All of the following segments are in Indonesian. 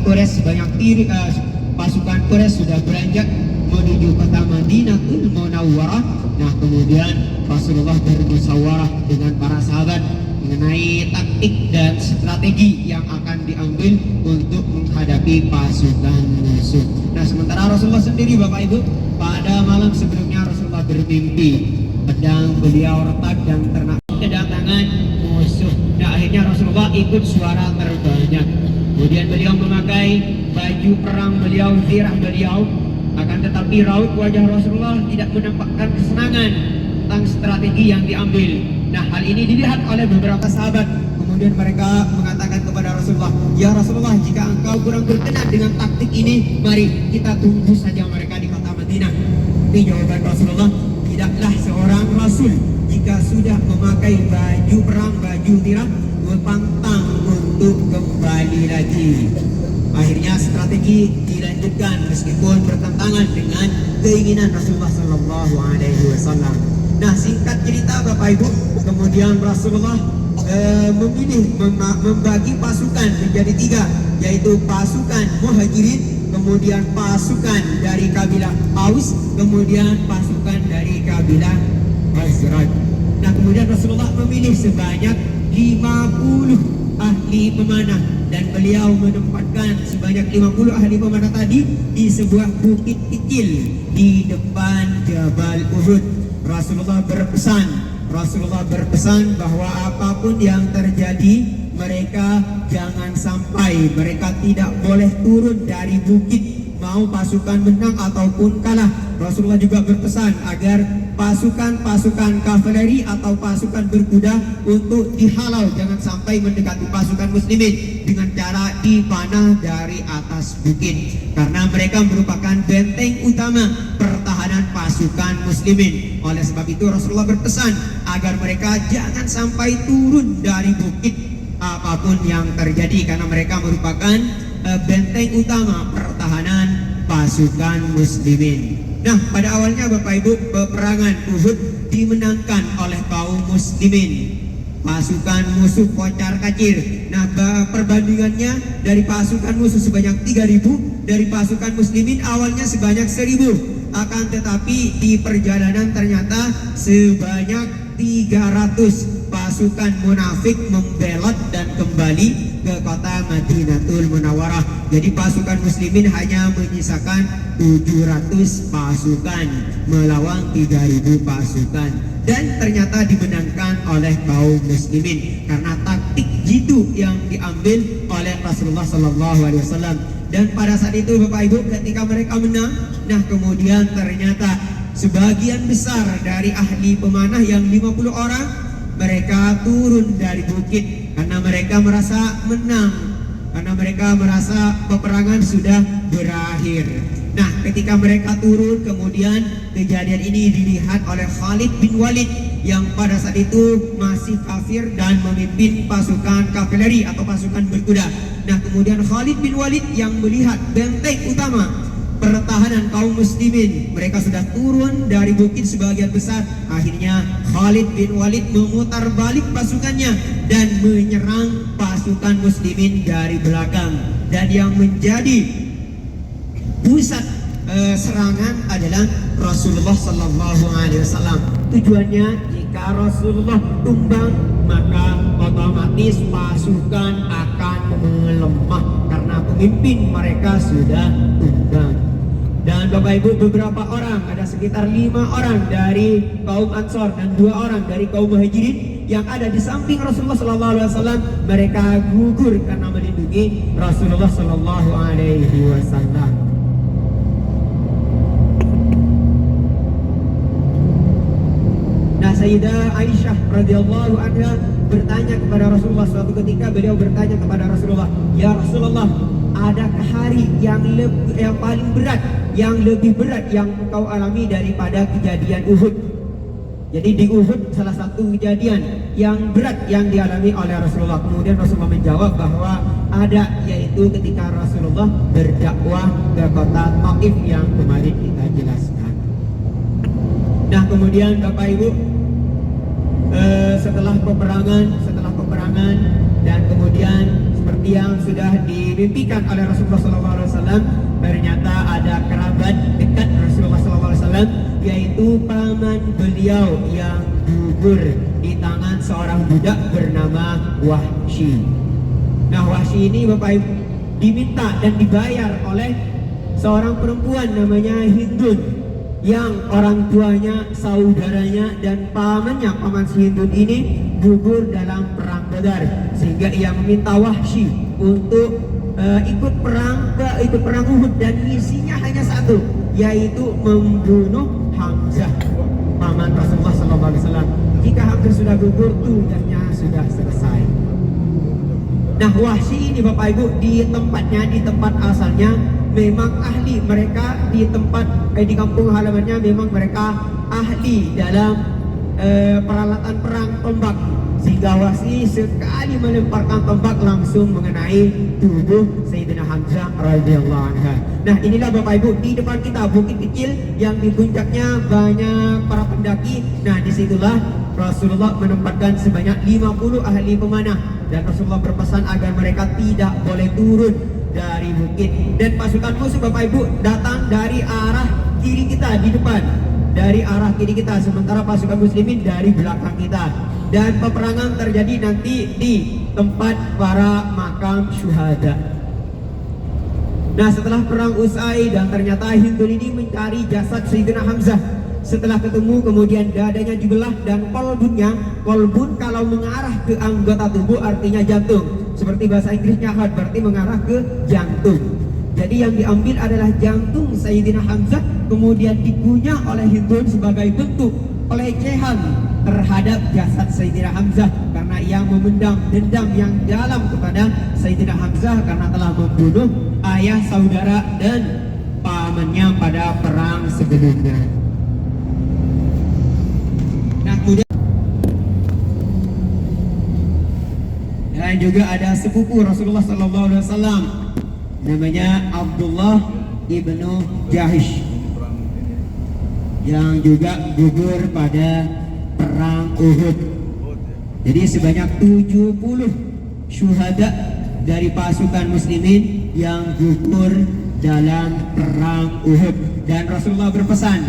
Quraisy sebanyak pasukan Quraisy sudah beranjak menuju kota Madinatul Munawwarah. Nah, kemudian Rasulullah bermusyawarah dengan para sahabat mengenai taktik dan strategi yang akan diambil untuk menghadapi pasukan musuh. Nah, sementara Rasulullah sendiri, Bapak Ibu, pada malam sebelumnya Rasulullah bermimpi pedang beliau retak dan ternak kedatangan musuh. Nah, akhirnya Rasulullah ikut suara terbangnya. Kemudian beliau memakai baju perang beliau, zirah beliau. Akan tetapi raut wajah Rasulullah tidak menampakkan kesenangan tentang strategi yang diambil. Nah, hal ini dilihat oleh beberapa sahabat. Kemudian mereka mengatakan kepada Rasulullah, "Ya Rasulullah, jika engkau kurang berkenan dengan taktik ini, mari kita tunggu saja mereka di kota Madinah." Ini jawaban Rasulullah, tidaklah seorang Rasul jika sudah memakai baju perang, baju tirah, berpantang untuk kembali lagi. Akhirnya strategi dilanjutkan meskipun bertentangan dengan keinginan Rasulullah Sallallahu Alaihi Wasallam. Nah, singkat cerita Bapak Ibu, kemudian Rasulullah memilih membagi pasukan menjadi 3, yaitu pasukan Muhajirin, kemudian pasukan dari kabilah Aus, kemudian pasukan dari kabilah Khazraj. Nah, kemudian Rasulullah memilih sebanyak 50 ahli pemanah dan beliau menempatkan sebanyak 50 ahli pemanah tadi di sebuah bukit kecil di depan Jabal Uhud. Rasulullah berpesan bahwa apapun yang terjadi, mereka jangan sampai, mereka tidak boleh turun dari bukit, mau pasukan menang ataupun kalah. Rasulullah juga berpesan agar pasukan kavaleri atau pasukan berkuda untuk dihalau, jangan sampai mendekati pasukan muslimin dengan cara dipanah dari atas bukit, karena mereka merupakan benteng utama pertahanan pasukan muslimin. Oleh sebab itu Rasulullah berpesan agar mereka jangan sampai turun dari bukit apapun yang terjadi, karena mereka merupakan benteng utama pertahanan pasukan muslimin. Nah, pada awalnya Bapak Ibu, peperangan Uhud dimenangkan oleh kaum muslimin. Pasukan musuh kocar kacir. Nah, perbandingannya dari pasukan musuh sebanyak 3.000, dari pasukan muslimin awalnya sebanyak 1.000. Akan tetapi di perjalanan ternyata sebanyak 300 pasukan munafik membelot dan kembali ke kota Madinatul Munawwarah. Jadi pasukan muslimin hanya menyisakan 700 pasukan melawan 3.000 pasukan, dan ternyata dimenangkan oleh kaum muslimin karena taktik jitu yang diambil oleh Rasulullah Sallallahu Alaihi Wasallam. Dan pada saat itu Bapak Ibu, ketika mereka menang, nah kemudian ternyata sebagian besar dari ahli pemanah yang 50 orang, mereka turun dari bukit karena mereka merasa menang, karena mereka merasa peperangan sudah berakhir. Nah, ketika mereka turun, kemudian kejadian ini dilihat oleh Khalid bin Walid yang pada saat itu masih kafir dan memimpin pasukan kavaleri atau pasukan berkuda. Nah, kemudian Khalid bin Walid yang melihat benteng utama pertahanan kaum muslimin, mereka sudah turun dari bukit sebagian besar. Akhirnya Khalid bin Walid memutar balik pasukannya dan menyerang pasukan muslimin dari belakang. Dan yang menjadi pusat serangan adalah Rasulullah Sallallahu Alaihi Wasallam. Tujuannya, jika Rasulullah tumbang, maka otomatis pasukan akan melemah karena pemimpin mereka sudah tumbang. Dan Bapak Ibu, beberapa orang, ada sekitar 5 orang dari kaum Ansor dan 2 orang dari kaum Muhajirin yang ada di samping Rasulullah Sallallahu Alaihi Wasallam, mereka gugur karena melindungi Rasulullah Sallallahu Alaihi Wasallam. Nah, Sayyidah Aisyah radhiyallahu anha bertanya kepada Rasulullah, suatu ketika beliau bertanya kepada Rasulullah, "Ya Rasulullah, adakah hari yang paling berat, yang lebih berat yang engkau alami daripada kejadian Uhud?" Jadi di Uhud salah satu kejadian yang berat yang dialami oleh Rasulullah. Kemudian Rasulullah menjawab bahwa ada, yaitu ketika Rasulullah berdakwah ke kota Taif yang kemarin kita jelaskan. Nah, kemudian Bapak Ibu, setelah peperangan dan kemudian seperti yang sudah dimimpikan oleh Rasulullah SAW. Ternyata ada kerabat dekat Rasulullah SAW, yaitu paman beliau yang gugur di tangan seorang budak bernama Wahsy. Nah, Wahsy ini Bapak Ibu diminta dan dibayar oleh seorang perempuan namanya Hindun, yang orang tuanya, saudaranya dan pamannya, paman si Hindun ini gugur dalam perang Badar, sehingga ia meminta Wahsy untuk ikut perang Uhud, dan misinya hanya satu, yaitu membunuh Hamzah, paman Rasulullah SAW. Jika Hamzah sudah gugur, tugasnya sudah selesai. Nah, Wahsy ini Bapak Ibu di tempatnya, di tempat asalnya memang ahli, mereka di tempat di kampung halamannya memang mereka ahli dalam peralatan perang tombak, sehingga Wahsy sekali melemparkan tombak langsung mengenai tubuh Sayyidina Hamzah radhiyallahu anhu. Nah, inilah Bapak Ibu di depan kita bukit kecil yang di puncaknya banyak para pendaki. Nah, disitulah Rasulullah menempatkan sebanyak 50 ahli pemanah, dan Rasulullah berpesan agar mereka tidak boleh turun dari bukit. Dan pasukan musuh Bapak Ibu datang dari arah kiri kita di depan, dari arah kiri kita, sementara pasukan muslimin dari belakang kita. Dan peperangan terjadi nanti di tempat para makam syuhada. Nah, setelah perang usai dan ternyata Hindun ini mencari jasad Sayyidina Hamzah. Setelah ketemu, kemudian dadanya dibelah dan kolbun kalau mengarah ke anggota tubuh artinya jantung. Seperti bahasa Inggrisnya heart, berarti mengarah ke jantung. Jadi yang diambil adalah jantung Sayyidina Hamzah, kemudian dikunyah oleh Hindun sebagai bentuk pelecehan terhadap jasad Sayyidina Hamzah, karena ia memendam dendam yang dalam kepada Sayyidina Hamzah karena telah membunuh ayah, saudara dan pamannya pada perang sebelumnya. Nah, kemudian dan juga ada sepupu Rasulullah SAW namanya Abdullah ibnu Jahish, yang juga gugur pada perang Uhud. Jadi sebanyak 70 syuhada dari pasukan muslimin yang gugur dalam perang Uhud. Dan Rasulullah berpesan,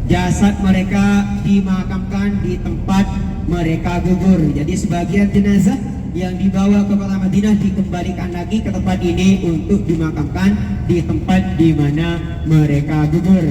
jasad mereka dimakamkan di tempat mereka gugur. Jadi sebagian jenazah yang dibawa ke kota Madinah dikembalikan lagi ke tempat ini untuk dimakamkan di tempat di mana mereka gugur.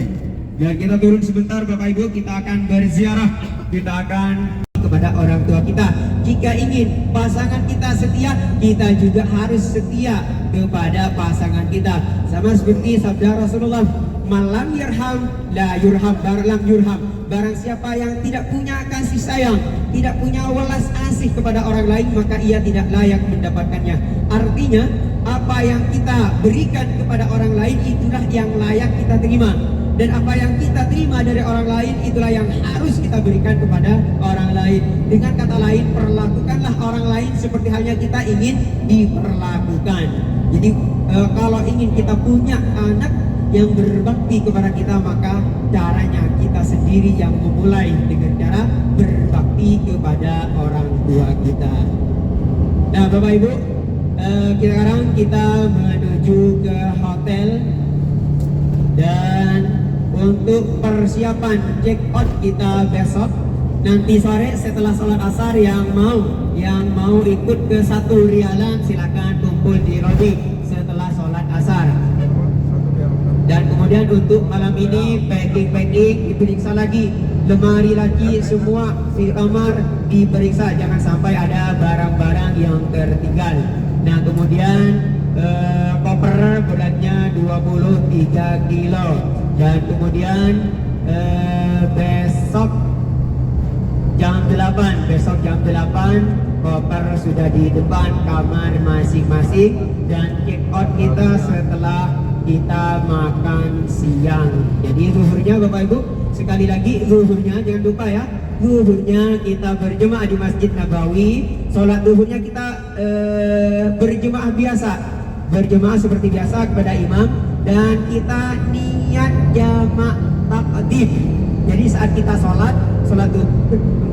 Dan kita turun sebentar Bapak Ibu, kita akan berziarah, kita akan kepada orang tua kita. Jika ingin pasangan kita setia, kita juga harus setia kepada pasangan kita. Sama seperti sabda Rasulullah, malam yurham la yurham barlang yurham. Barang siapa yang tidak punya kasih sayang, tidak punya welas asih kepada orang lain, maka ia tidak layak mendapatkannya. Artinya, apa yang kita berikan kepada orang lain itulah yang layak kita terima, dan apa yang kita terima dari orang lain itulah yang harus kita berikan kepada orang lain. Dengan kata lain, perlakukanlah orang lain seperti halnya kita ingin diperlakukan. Jadi kalau ingin kita punya anak yang berbakti kepada kita, maka caranya kita sendiri yang memulai dengan cara berbakti kepada orang tua kita. Nah Bapak Ibu, sekarang kita menuju ke hotel, dan untuk persiapan check out kita besok nanti sore setelah sholat asar, yang mau ikut ke 1 Rialan silakan kumpul di Rodi setelah sholat asar. Dan kemudian untuk malam ini packing diperiksa lagi, lemari lagi semua di kamar diperiksa, jangan sampai ada barang-barang yang tertinggal. Nah kemudian koper beratnya 23 kilo, dan kemudian besok jam 8 koper sudah di depan kamar masing-masing, dan check out kita setelah kita makan siang. Jadi zuhurnya Bapak Ibu, sekali lagi zuhurnya jangan lupa ya, zuhurnya kita berjemaah di Masjid Nabawi. Sholat zuhurnya kita berjemaah biasa, berjemaah seperti biasa kepada imam, dan kita niat jamak takdim. Jadi saat kita sholat zuhur,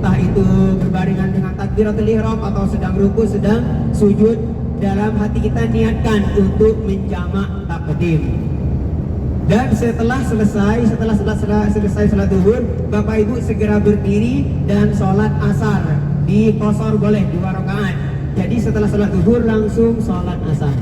entah itu berbarengan dengan takbiratul ihram atau sedang ruku, sedang sujud, dalam hati kita niatkan untuk menjamak takdim. Dan setelah selesai sholat zuhur, Bapak Ibu segera berdiri dan sholat asar. Di qasar boleh 2 rakaat. Jadi setelah sholat zuhur langsung sholat asar.